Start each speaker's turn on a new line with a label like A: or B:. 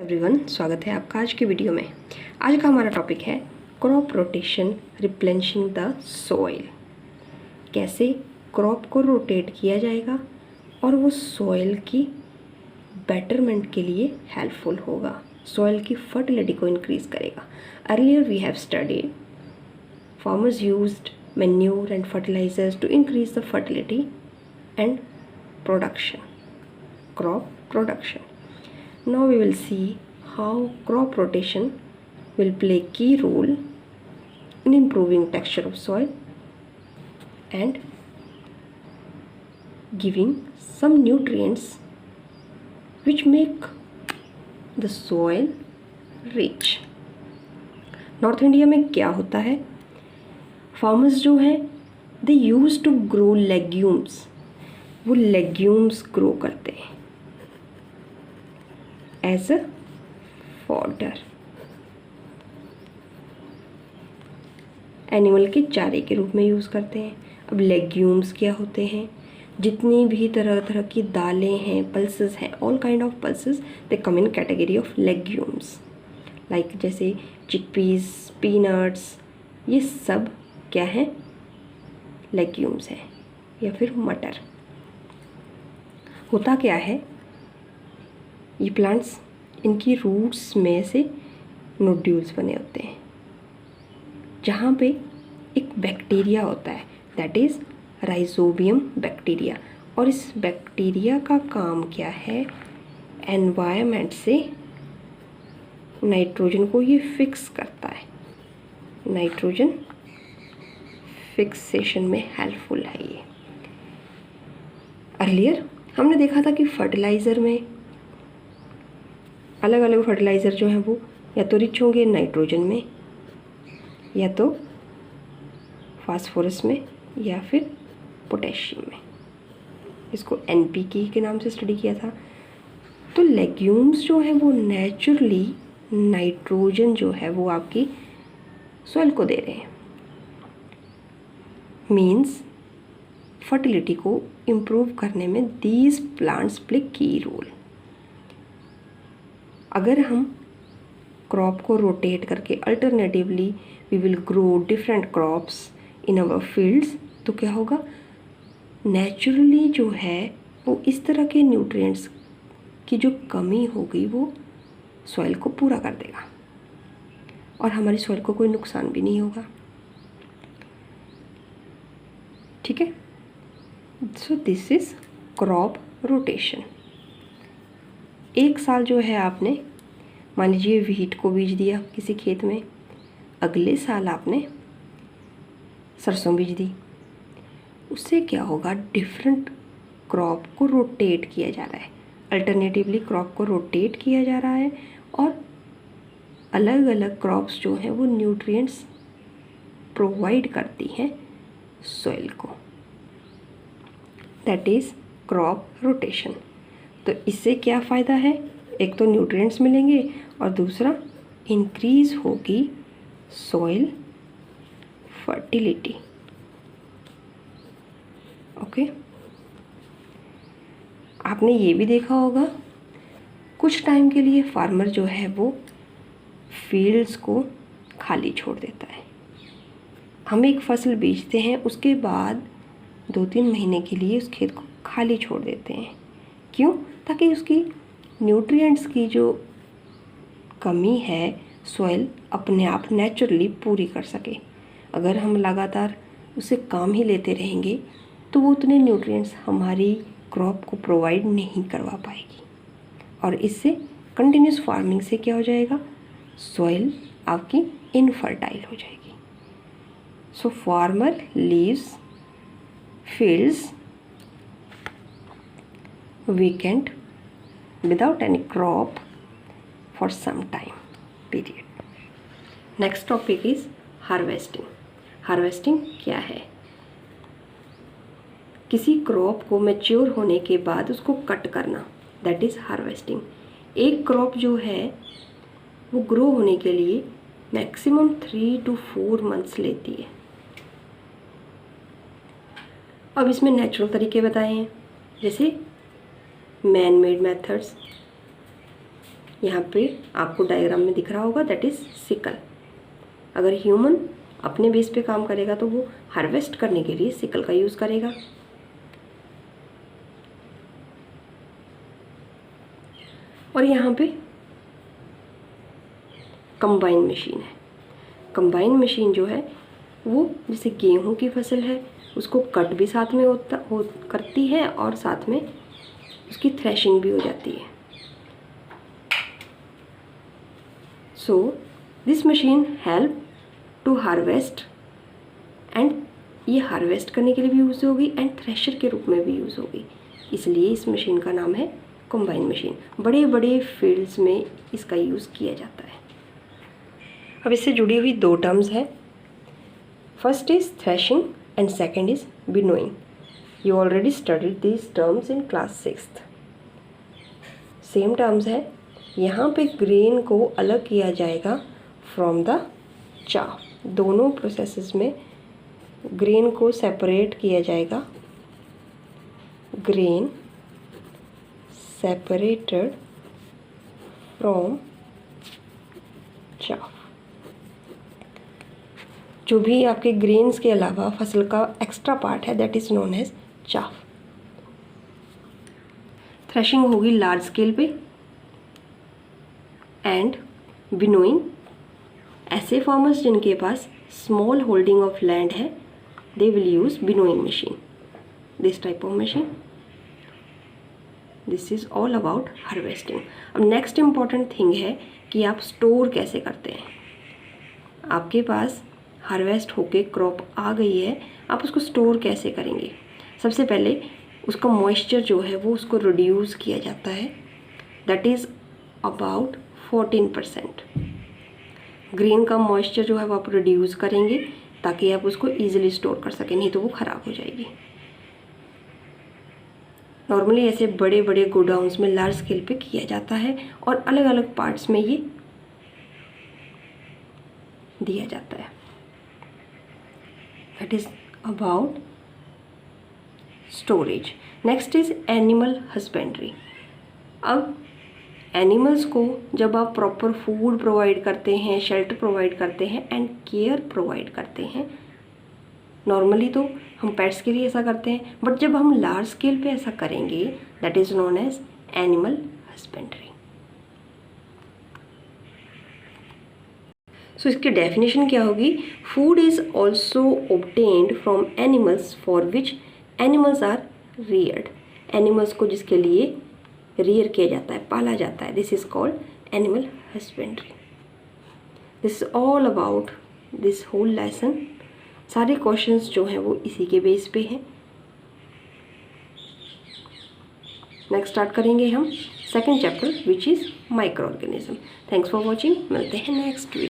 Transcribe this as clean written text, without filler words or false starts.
A: Everyone, स्वागत है आपका आज की वीडियो में। आज का हमारा टॉपिक है crop rotation replenishing the soil. कैसे क्रॉप को रोटेट किया जाएगा और वो सॉइल की बेटरमेंट के लिए हेल्पफुल होगा, सॉइल की फर्टिलिटी को इंक्रीज करेगा। Earlier we have studied farmers used manure and fertilizers to increase the fertility and production, crop production. Now we will see how crop rotation will play key role in improving texture of soil and giving some nutrients which make the soil rich. North India में क्या होता है, farmers जो हैं they used to grow legumes, वो legumes grow करते हैं as a fodder, animal के चारे के रूप में यूज़ करते हैं. अब लेग्यूम्स क्या होते हैं, जितनी भी तरह तरह की दालें हैं, पल्सेस हैं, all kind of pulses they come in category of legumes. Like जैसे चिकपीस, पीनट्स, ये सब क्या हैं, लेग्यूम्स हैं. या फिर मटर. होता क्या है, ये प्लांट्स, इनकी रूट्स में से नोड्यूल्स बने होते हैं जहाँ पे एक बैक्टीरिया होता है, दैट इज़ राइजोबियम बैक्टीरिया. और इस बैक्टीरिया का काम क्या है, एनवायरनमेंट से नाइट्रोजन को ये फिक्स करता है. नाइट्रोजन फिक्सेशन में हेल्पफुल है ये. अर्लियर हमने देखा था कि फर्टिलाइज़र में अलग अलग फर्टिलाइज़र जो हैं वो या तो रिच होंगे नाइट्रोजन में, या तो फास्फोरस में, या फिर पोटेशियम में. इसको एनपीके के नाम से स्टडी किया था. तो लेग्यूम्स जो हैं वो नेचुरली नाइट्रोजन जो है वो आपकी सॉइल को दे रहे हैं. मीन्स फर्टिलिटी को इम्प्रूव करने में these plants play key role. अगर हम क्रॉप को रोटेट करके alternatively we will grow different crops in our fields, तो क्या होगा, नेचुरली जो है वो इस तरह के न्यूट्रिएंट्स की जो कमी होगी वो सॉइल को पूरा कर देगा और हमारी सॉइल को कोई नुकसान भी नहीं होगा. ठीक है. So this is crop rotation. एक साल जो है आपने, मान लीजिए व्हीट को बीज दिया किसी खेत में, अगले साल आपने सरसों बीज दी. उससे क्या होगा, डिफरेंट क्रॉप को रोटेट किया जा रहा है, अल्टरनेटिवली क्रॉप को रोटेट किया जा रहा है और अलग अलग क्रॉप्स जो हैं वो न्यूट्रिएंट्स प्रोवाइड करती हैं सॉइल को. That is crop rotation. तो इससे क्या फ़ायदा है, एक तो न्यूट्रिएंट्स मिलेंगे और दूसरा इंक्रीज़ होगी सॉइल फर्टिलिटी. ओके. आपने ये भी देखा होगा, कुछ टाइम के लिए फार्मर जो है वो फील्ड्स को खाली छोड़ देता है. हम एक फसल बेचते हैं, उसके बाद 2-3 महीने के लिए उस खेत को खाली छोड़ देते हैं. क्यों? ताकि उसकी न्यूट्रिएंट्स की जो कमी है सॉइल अपने आप नेचुरली पूरी कर सके. अगर हम लगातार उसे काम ही लेते रहेंगे तो वो उतने न्यूट्रिएंट्स हमारी क्रॉप को प्रोवाइड नहीं करवा पाएगी और इससे कंटिन्यूस फार्मिंग से क्या हो जाएगा, सॉइल आपकी इनफर्टाइल हो जाएगी. So farmer leaves fields vacant without any crop for some time period. Next topic is harvesting. Harvesting क्या है, किसी क्रॉप को मैच्योर होने के बाद उसको कट करना, दैट इज़ हार्वेस्टिंग. एक क्रॉप जो है वो ग्रो होने के लिए मैक्सिमम 3 to 4 मंथ्स लेती है. अब इसमें नेचुरल तरीके बताए हैं, जैसे मैन मेड मेथड्स, यहाँ पे आपको डायग्राम में दिख रहा होगा, दैट इज़ सिकल। अगर ह्यूमन अपने बेस पे काम करेगा तो वो हार्वेस्ट करने के लिए सिकल का यूज़ करेगा। और यहाँ पे कंबाइन मशीन है। कंबाइन मशीन जो है वो जैसे गेहूं की फसल है उसको कट भी साथ में करती है और साथ में उसकी थ्रेशिंग भी हो जाती है। So this machine help to harvest, and ये हार्वेस्ट करने के लिए भी यूज़ होगी एंड थ्रेशर के रूप में भी यूज़ होगी, इसलिए इस मशीन का नाम है कंबाइन मशीन। बड़े बड़े फील्ड्स में इसका यूज़ किया जाता है। अब इससे जुड़ी हुई दो टर्म्स हैं, first is threshing and second is winnowing. You already studied these terms in class 6th। Same terms है। यहाँ पे ग्रेन को अलग किया जाएगा फ्रॉम द चाफ। दोनों प्रोसेसेस में ग्रेन को सेपरेट किया जाएगा, ग्रेन सेपरेटेड फ्रॉम चाफ। जो भी आपके ग्रेन्स के अलावा फसल का एक्स्ट्रा पार्ट है that is known as chaff. Threshing होगी लार्ज स्केल पे एंड विनोइंग ऐसे फार्मर्स जिनके पास स्मॉल होल्डिंग ऑफ लैंड है, they will use winnowing machine, this type of machine. This is all about harvesting. अब next important thing है कि आप स्टोर कैसे करते हैं। आपके पास हार्वेस्ट होके क्रॉप आ गई है, आप उसको स्टोर कैसे करेंगे। सबसे पहले उसका मॉइस्चर जो है वो उसको रिड्यूस किया जाता है, दैट इज़ अबाउट 14%। ग्रेन का मॉइस्चर जो है वो आप रिड्यूस करेंगे ताकि आप उसको ईजिली स्टोर कर सकें, नहीं तो वो ख़राब हो जाएगी। नॉर्मली ऐसे बड़े बड़े गोडाउन्स में लार्ज स्केल पे किया जाता है और अलग अलग पार्ट्स में ये दिया जाता है। That is about storage. Next is animal husbandry. अब एनिमल्स को जब आप प्रॉपर फूड प्रोवाइड करते हैं, शेल्टर प्रोवाइड करते हैं एंड केयर प्रोवाइड करते हैं, नॉर्मली तो हम पेट्स के लिए ऐसा करते हैं, बट जब हम लार्ज स्केल पे ऐसा करेंगे that is known as animal husbandry. So इसकी डेफिनेशन क्या होगी, food is also obtained from animals for which animals are reared. Animals को जिसके लिए रियर किया जाता है, पाला जाता है, this is called animal husbandry. This is all about this whole lesson. सारे क्वेश्चंस जो हैं वो इसी के बेस पे हैं। नेक्स्ट स्टार्ट करेंगे हम second chapter which is micro organism. Thanks for watching. मिलते हैं नेक्स्ट वीक।